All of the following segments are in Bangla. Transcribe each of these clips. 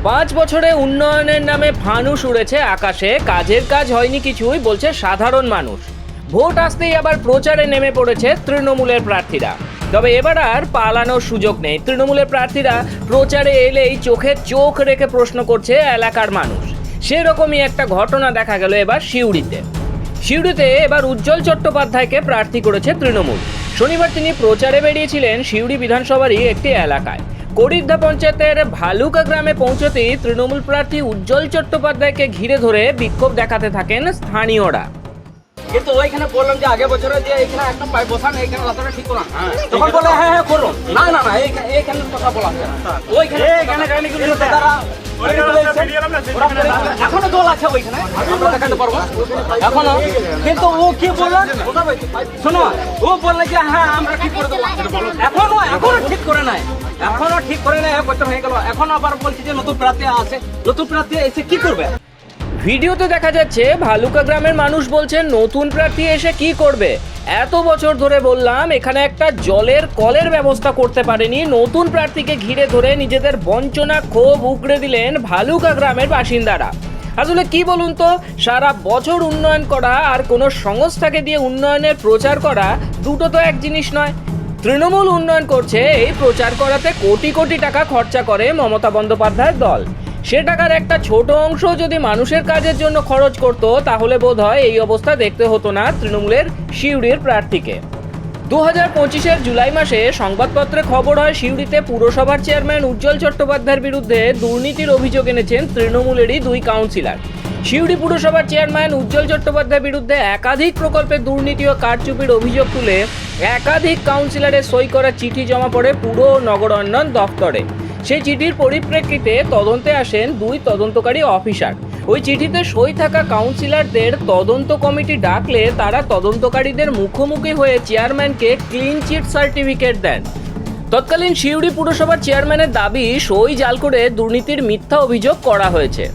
5 বছরে উন্নয়নের নামে ফানুস উড়েছে আকাশে, কাজের কাজ হয়নি কিছুই বলছে সাধারণ মানুষ। ভোট আসতেই আবার প্রচারে নেমে পড়েছে তৃণমূলের প্রার্থীরা। তবে এবার আর পালানোর সুযোগ নেই। তৃণমূলের প্রার্থীরা প্রচারে এলেই চোখে চোখ রেখে প্রশ্ন করছে এলাকার মানুষ। সেরকমই একটা ঘটনা দেখা গেল এবার সিউড়িতে এবার উজ্জ্বল চট্টোপাধ্যায়কে প্রার্থী করেছে তৃণমূল। শনিবার তিনি প্রচারে বেরিয়েছিলেন সিউড়ি বিধানসভারই একটি এলাকায়। করিদ্ধা পঞ্চায়েতের ভালুকা গ্রামে পৌঁছতেই তৃণমূল প্রার্থী উজ্জ্বল চট্টোপাধ্যায়কে ঘিরে ধরে বিক্ষোভ দেখাতে থাকেন স্থানীয়রা। কিন্তু ওইখানে বললাম যে আগে বছরে যে এখানে একটা পাই বসান, এইখানে রাস্তাটা ঠিক করুন, তখন বলে হ্যাঁ হ্যাঁ করুন। না না না, এইখানে কথা বলা ওইখানে এখনো দল আছে ওইখানে, আমরা দেখাতে পারবো এখনো। কিন্তু ও কি বললেন শোনো, ও বললে যে হ্যাঁ আমরা ঠিক করে দেবো। এখনো ঠিক করে নাই, এক বছর হয়ে গেল। এখন আবার বলছি যে নতুন প্রার্থী আছে, নতুন প্রার্থী এসে কি করবে? ভিডিওতে দেখা যাচ্ছে ভালুকা গ্রামের মানুষ বলছেন নতুন প্রার্থী এসে কি করবে। এত বছর ধরে বললাম এখানে একটা জলের কলের ব্যবস্থা করতে পারেনি। নতুন প্রার্থীকে ঘিরে ধরে নিজেদের বঞ্চনা ক্ষোভ উগড়ে দিলেন ভালুকা গ্রামের বাসিন্দারা। আসলে কি বলুন তো, সারা বছর উন্নয়ন করা আর কোনো সংস্থাকে দিয়ে উন্নয়নের প্রচার করা দুটো তো এক জিনিস নয়। তৃণমূল উন্নয়ন করছে, এই প্রচার করাতে কোটি কোটি টাকা খরচা করে মমতা বন্দ্যোপাধ্যায়ের দল। সে টাকার একটা ছোট অংশ যদি মানুষের কাজের জন্য খরচ করত, তাহলে বোধহয় এই অবস্থা দেখতে হতো না তৃণমূলের সিউড়ির প্রার্থীকে। 2025-এর জুলাই মাসে সংবাদপত্রে খবর হয় সিউড়িতে পুরসভার চেয়ারম্যান উজ্জ্বল চট্টোপাধ্যায়ের বিরুদ্ধে দুর্নীতির অভিযোগ এনেছেন তৃণমূলেরই 2 কাউন্সিলর। সিউড়ি পুরসভার চেয়ারম্যান উজ্জ্বল চট্টোপাধ্যায়ের বিরুদ্ধে একাধিক প্রকল্পে দুর্নীতি ও কারচুপির অভিযোগ তুলে একাধিক কাউন্সিলরের সই করা চিঠি জমা পড়ে পুর ও নগরোন্নয়ন দফতরে। সেই চিঠির পরিপ্রেক্ষিতে তদন্তে আসেন 2 তদন্তকারী অফিসার। ওই চিঠিতে সই থাকা কাউন্সিলরদের তদন্ত কমিটি ডাকলে তারা তদন্তকারীদের মুখোমুখি হয়ে চেয়ারম্যানকে ক্লিন চিট সার্টিফিকেট দেন। তৎকালীন সিউড়ি পুরসভার চেয়ারম্যানের দাবি সই জাল করে দুর্নীতির মিথ্যা অভিযোগ করা হয়েছে।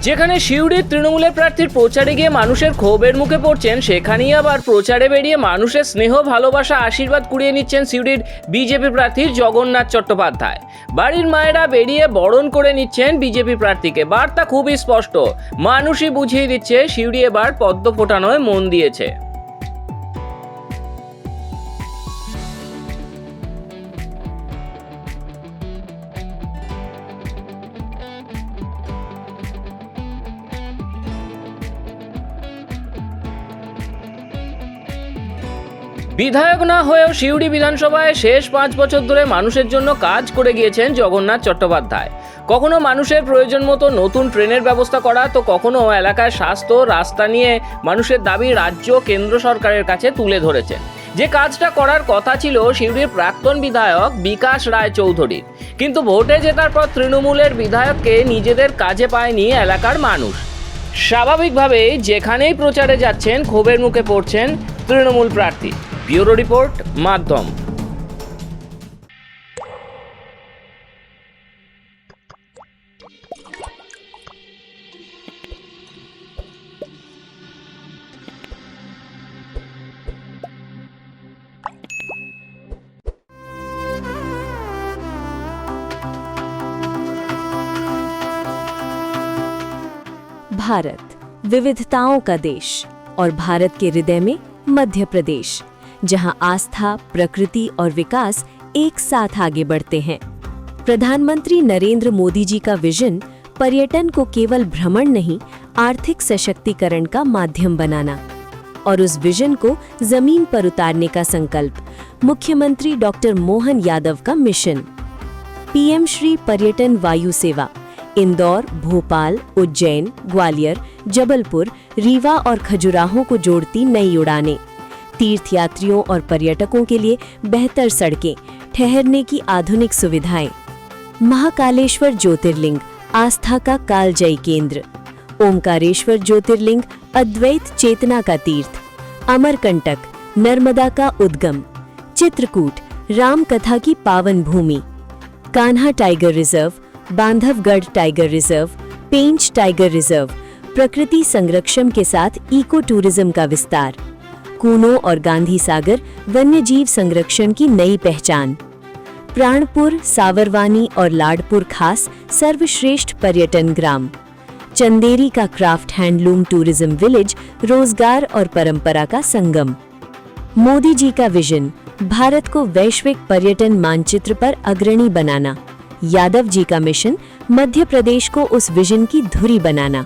যেখানে সিউড়ির তৃণমূলের প্রার্থীর প্রচারে গিয়ে মানুষের ক্ষোভের মুখে পড়ছেন, সেখানেই আবার প্রচারে বেরিয়ে মানুষের স্নেহ ভালোবাসা আশীর্বাদ কুড়িয়ে নিচ্ছেন সিউড়ির বিজেপি প্রার্থী জগন্নাথ চট্টোপাধ্যায়। বাড়ির মায়েরা বেরিয়ে বরণ করে নিচ্ছেন বিজেপি প্রার্থীকে। বার্তা খুবই স্পষ্ট, মানুষই বুঝিয়ে দিচ্ছে সিউড়ি এবার পদ্ম ফোটানোয় মন দিয়েছে। বিধায়ক না হয়েও সিউড়ি বিধানসভায় শেষ 5 বছর ধরে মানুষের জন্য কাজ করে গিয়েছেন জগন্নাথ চট্টোপাধ্যায়। কখনো মানুষের প্রয়োজন মতো নতুন ট্রেনের ব্যবস্থা করা, তো কখনো এলাকায় স্বাস্থ্য রাস্তা নিয়ে মানুষের দাবি রাজ্য কেন্দ্র সরকারের কাছে তুলে ধরেছেন। যে কাজটা করার কথা ছিল সিউড়ির প্রাক্তন বিধায়ক বিকাশ রায় চৌধুরীর, কিন্তু ভোটে জেতার পর তৃণমূলের বিধায়ককে নিজেদের কাজে পায়নি এলাকার মানুষ। স্বাভাবিকভাবেই যেখানেই প্রচারে যাচ্ছেন ক্ষোভের মুখে পড়ছেন তৃণমূল প্রার্থী। ব্যুরো রিপোর্ট, মাধ্যম। भारत विविधताओं का देश और भारत के हृदय में मध्य प्रदेश, जहां आस्था, प्रकृति और विकास एक साथ आगे बढ़ते हैं। प्रधानमंत्री नरेंद्र मोदी जी का विजन पर्यटन को केवल भ्रमण नहीं, आर्थिक सशक्तिकरण का माध्यम बनाना, और उस विजन को जमीन पर उतारने का संकल्प मुख्यमंत्री डॉक्टर मोहन यादव का मिशन। पीएम श्री पर्यटन वायु सेवा इंदौर, भोपाल, उज्जैन, ग्वालियर, जबलपुर, रीवा और खजुराहो को जोड़ती नई उड़ानें, तीर्थयात्रियों और पर्यटकों के लिए बेहतर सड़कें, ठहरने की आधुनिक सुविधाएं, महाकालेश्वर ज्योतिर्लिंग आस्था का कालजयी केंद्र, ओमकारेश्वर ज्योतिर्लिंग अद्वैत चेतना का तीर्थ, अमरकंटक नर्मदा का उद्गम, चित्रकूट राम कथा की पावन भूमि, Kanha tiger reserve, Bandhavgarh tiger reserve, Pench tiger reserve, प्रकृति संरक्षण के साथ इको टूरिज्म का विस्तार, कूनो और गांधी सागर वन्य जीव संरक्षण की नई पहचान, प्राणपुर, सावरवानी और लाडपुर खास सर्वश्रेष्ठ पर्यटन ग्राम। चंदेरी का क्राफ्ट हैंडलूम टूरिज्म विलेज रोजगार और परंपरा का संगम। मोदी जी का विजन भारत को वैश्विक पर्यटन मानचित्र पर अग्रणी बनाना। यादव जी का मिशन मध्य प्रदेश को उस विजन की धुरी बनाना।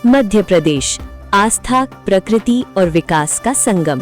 मध्य प्रदेश आस्था, प्रकृति और विकास का संगम।